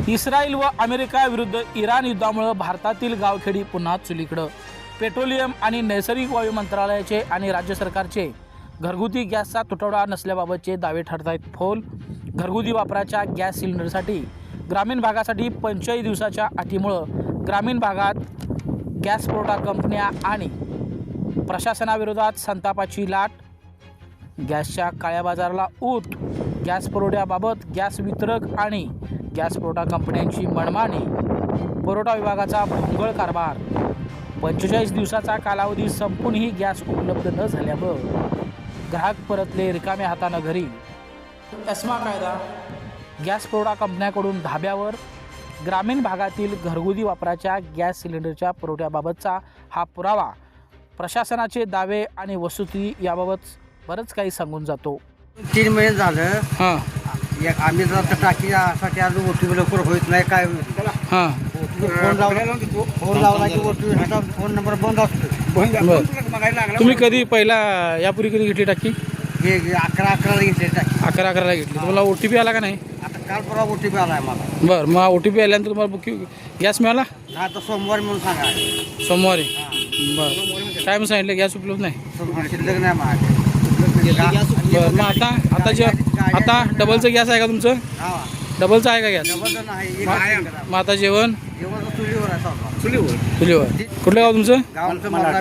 Israel व America विरुद्ध Iran युद्धामुळे भारतातील गावखेडी पुन्हा चुलीकडं. पेट्रोलियम आणि नैसर्गिक वायू मंत्रालयाचे आणि राज्य सरकारचे घरगुती गॅसचा तुटवडा नसल्याबाबतचे दावे ठरत आहेत फोल. घरगुती वापराच्या गॅस सिलेंडरसाठी ग्रामीण भागासाठी 45 दिवसाच्या अटीमुळं ग्रामीण भागात गॅस पुरवठा कंपन्या आणि प्रशासनाविरोधात संतापाची लाट. गॅसच्या काळ्या बाजाराला ऊत. गॅस पुरवठ्याबाबत गॅस वितरक आणि गॅस पुरवठा कंपन्यांची मनमानी. पुरवठा विभागाचा भोंगळ कारभार. 45 दिवसाचा कालावधी संपूनही गॅस उपलब्ध न झाल्यामुळं ग्राहक परतले रिकाम्या हातानं घरी. एस्मा कायदा. गॅस पुरवठा कंपन्यांकडून धाब्यावर. ग्रामीण भागातील घरगुती वापराच्या गॅस सिलेंडरच्या पुरवठ्याबाबतचा हा पुरावा प्रशासनाचे दावे आणि वस्तुस्थिती याबाबत बरंच काही सांगून जातो. 3 महिने झालं. हां आम्ही जर टाकीसाठी अजून ओटीपी लवकर होत नाही. काय हां फोन लावला की ओटीपी फोन नंबर बंद असतो. तुम्ही कधी पहिला यापूर्वी कधी घेतली टाकी? हे 11 घेतले टाकी. 11 घेतली. तुम्हाला ओ टी पी आला का नाही? आता काल परवा ओटीपी आलाय मला. बरं, मग ओ टी पी आल्यानंतर तुम्हाला बुकिंग गॅस मिळाला? हा तर सोमवारी म्हणून सांगा. सोमवारी. बरं, काय म्हणून सांगितलं गॅस उपलब्ध नाही? शिल्लक नाही माझ्या. बरं, मग आता डबलचं गॅस आहे का तुमचं? हा डबलचं आहे का गॅस? डबल नाही. मग आता जेवण जेवण चुलीवर आहे. चुलीवर. कुठलं गाव तुमचं? गावचं मला